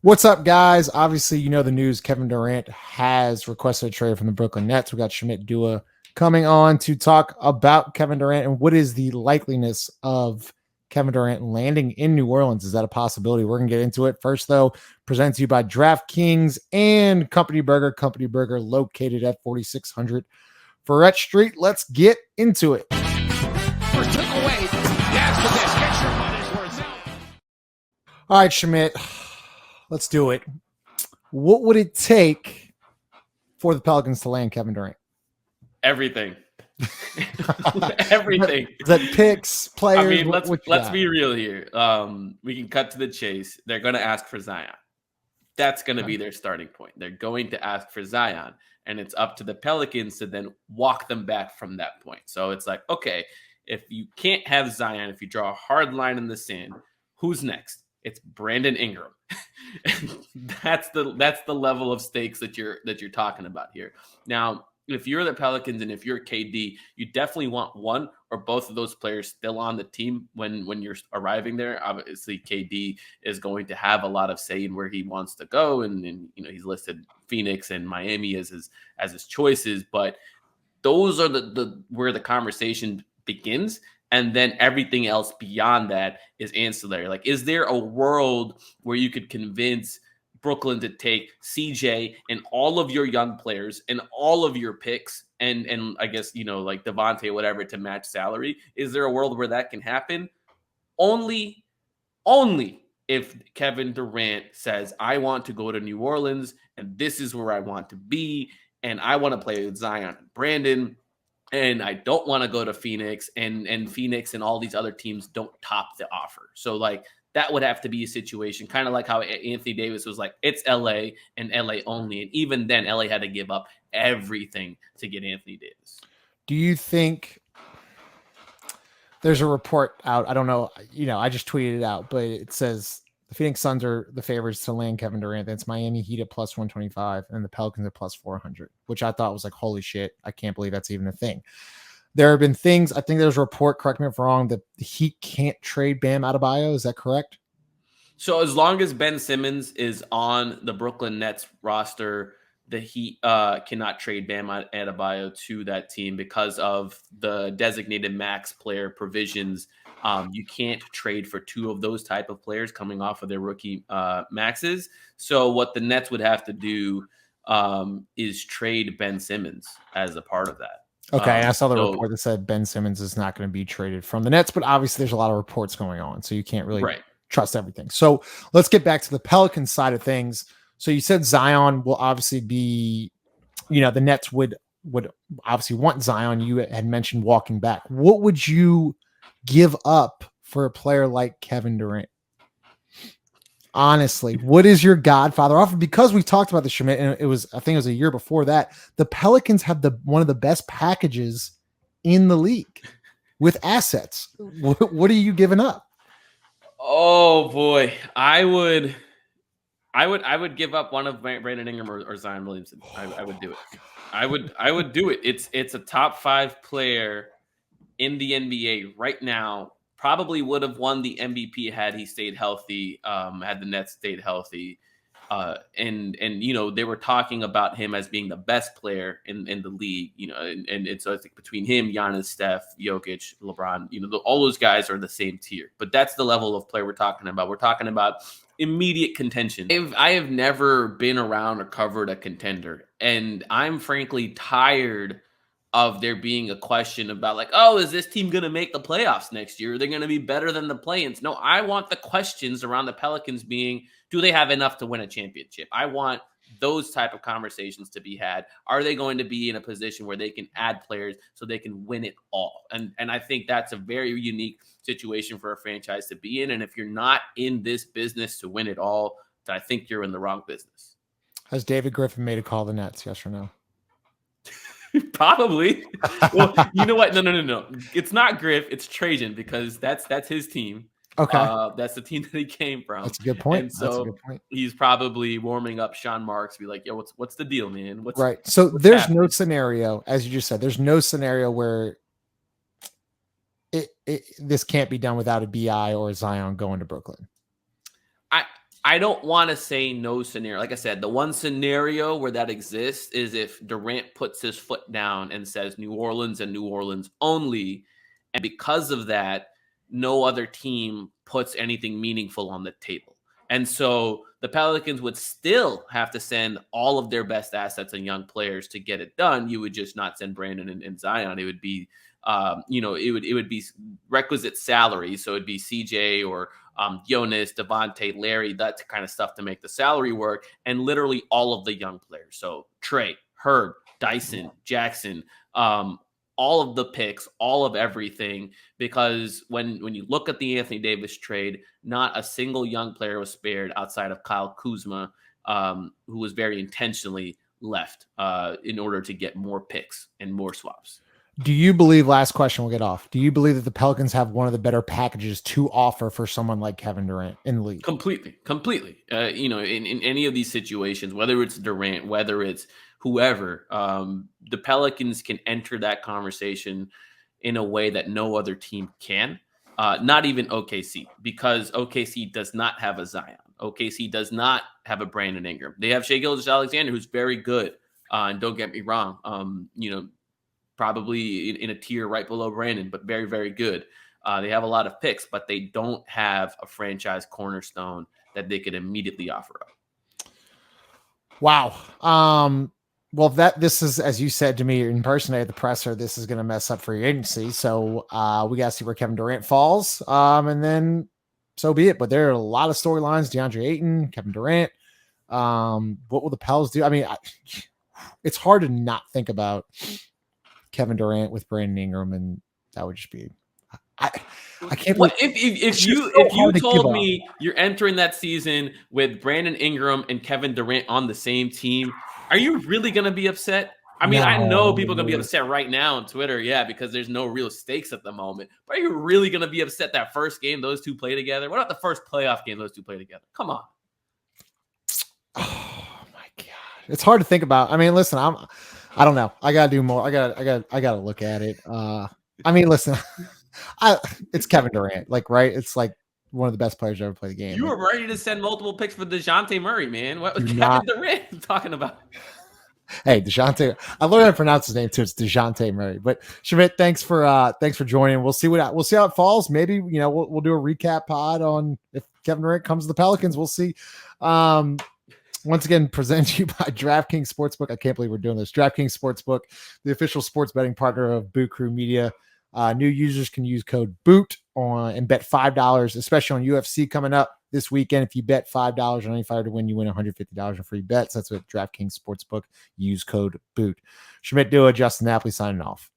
What's up, guys? Obviously, you know the news. Kevin Durant has requested a trade from the Brooklyn Nets. We got Shamit Dua coming on to talk about Kevin Durant and what is the likeliness of Kevin Durant landing in New Orleans. Is that a possibility? We're going to get into it. First, though, presented to you by DraftKings and Company Burger. Company Burger located at 4600 Ferret Street. Let's get into it. All right, Shamit. Let's do it. What would it take for the Pelicans to land Kevin Durant? Everything. Everything. Is that picks, players? I mean, let's be real here. We can cut to the chase. They're going to ask for Zion. That's going to be their starting point. They're going to ask for Zion, and it's up to the Pelicans to then walk them back from that point. So it's like, okay, if you can't have Zion, if you draw a hard line in the sand, who's next? It's Brandon Ingram. That's the level of stakes that you're talking about here. Now, if you're the Pelicans and if you're KD, you definitely want one or both of those players still on the team when you're arriving there. Obviously, KD is going to have a lot of say in where he wants to go, and you know he's listed Phoenix and Miami as his choices. But those are the where the conversation begins. And then everything else beyond that is ancillary. Like, is there a world where you could convince Brooklyn to take CJ and all of your young players and all of your picks and I guess, you know, like Devontae, whatever, to match salary? Is there a world where that can happen? Only if Kevin Durant says, I want to go to New Orleans and this is where I want to be and I want to play with Zion and Brandon. And I don't want to go to Phoenix, and Phoenix and all these other teams don't top the offer. So, like, that would have to be a situation, kind of like how Anthony Davis was like, it's LA and LA only. And even then, LA had to give up everything to get Anthony Davis. Do you think there's a report out? I don't know. You know, I just tweeted it out, but it says the Phoenix Suns are the favorites to land Kevin Durant. That's Miami Heat at plus 125 and the Pelicans at plus 400, which I thought was like, holy shit. I can't believe that's even a thing. There have been things. I think there's a report, correct me if I'm wrong, that the Heat can't trade Bam Adebayo. Is that correct? So as long as Ben Simmons is on the Brooklyn Nets roster, the Heat cannot trade Bam Adebayo to that team because of the designated max player provisions. You can't trade for two of those type of players coming off of their rookie maxes. So what the Nets would have to do is trade Ben Simmons as a part of that. Okay, I saw the report that said Ben Simmons is not going to be traded from the Nets, but obviously there's a lot of reports going on, so you can't really trust everything. So let's get back to the Pelicans side of things. So you said Zion will obviously be, you know, the Nets would obviously want Zion. You had mentioned walking back. What would you give up for a player like Kevin Durant? Honestly, what is your Godfather offer? Because we talked about the Shamit, and I think it was a year before that. The Pelicans have one of the best packages in the league with assets. What are you giving up? Oh boy, I would give up one of Brandon Ingram or Zion Williamson. I would do it. I would do it. It's a top 5 player in the NBA right now. Probably would have won the MVP had he stayed healthy, had the Nets stayed healthy. And you know, they were talking about him as being the best player in the league, you know, and so I think between him, Giannis, Steph, Jokic, LeBron, you know, all those guys are the same tier. But that's the level of player we're talking about. We're talking about immediate contention. I have never been around or covered a contender, and I'm frankly tired of there being a question about like, oh, is this team going to make the playoffs next year? Are they going to be better than the play-ins? No, I want the questions around the Pelicans being, do they have enough to win a championship? I want those type of conversations to be had. Are they going to be in a position where they can add players so they can win it all? And I think that's a very unique situation for a franchise to be in. And if you're not in this business to win it all, then I think you're in the wrong business. Has David Griffin made a call to the Nets? Yes or no? Probably. Well, you know what? No. It's not Griff. It's Trajan because that's his team. Okay. That's the team that he came from. That's a good point. And so he's probably warming up Sean Marks, be like, yo, what's the deal, man? Right. So there's no scenario, as you just said, there's no scenario where this can't be done without a BI or a Zion going to Brooklyn. I don't want to say no scenario. Like I said, the one scenario where that exists is if Durant puts his foot down and says New Orleans and New Orleans only. And because of that, no other team puts anything meaningful on the table. And so the Pelicans would still have to send all of their best assets and young players to get it done. You would just not send Brandon and Zion. It would be, it would be requisite salary. So it'd be CJ or Jonas, Devontae, Larry, that kind of stuff to make the salary work, and literally all of the young players. So Trey, Herb, Dyson, Jackson, all of the picks, all of everything, because when you look at the Anthony Davis trade, not a single young player was spared outside of Kyle Kuzma, who was very intentionally left in order to get more picks and more swaps. Do you believe, last question, we'll get off. Do you believe that the Pelicans have one of the better packages to offer for someone like Kevin Durant in the league? Completely. In any of these situations, whether it's Durant, whether it's whoever, the Pelicans can enter that conversation in a way that no other team can. Not even OKC, because OKC does not have a Zion. OKC does not have a Brandon Ingram. They have Shai Gilgeous-Alexander, who's very good. And don't get me wrong, probably in a tier right below Brandon, but very, very good. They have a lot of picks, but they don't have a franchise cornerstone that they could immediately offer up. Wow. Well, this is, as you said to me in person at the presser, this is going to mess up free agency. So we got to see where Kevin Durant falls. And then so be it. But there are a lot of storylines: DeAndre Ayton, Kevin Durant. What will the Pels do? I mean, it's hard to not think about Kevin Durant with Brandon Ingram, and that would just be. I can't. If you told me you're entering that season with Brandon Ingram and Kevin Durant on the same team, are you really going to be upset? I mean, I know people are going to be upset right now on Twitter, because there's no real stakes at the moment. But are you really going to be upset that first game those two play together? What about the first playoff game those two play together? Come on. Oh my God, it's hard to think about. I mean, listen, I don't know. I gotta do more. I gotta look at it. I mean, listen, it's Kevin Durant, right? It's like one of the best players to ever play the game. You were ready to send multiple picks for DeJounte Murray, man. What was Kevin Durant talking about? Hey, DeJounte. I learned how to pronounce his name too. It's DeJounte Murray. But Shamit, thanks for joining. We'll see how it falls. Maybe we'll do a recap pod on if Kevin Durant comes to the Pelicans. We'll see. Once again, presented to you by DraftKings Sportsbook. I can't believe we're doing this. DraftKings Sportsbook, the official sports betting partner of Boot Crew Media. New users can use code BOOT and bet $5, especially on UFC coming up this weekend. If you bet $5 on any fighter to win, you win $150 in free bets. That's what DraftKings Sportsbook. Use code BOOT. Shamit Dua, Justin Napoli signing off.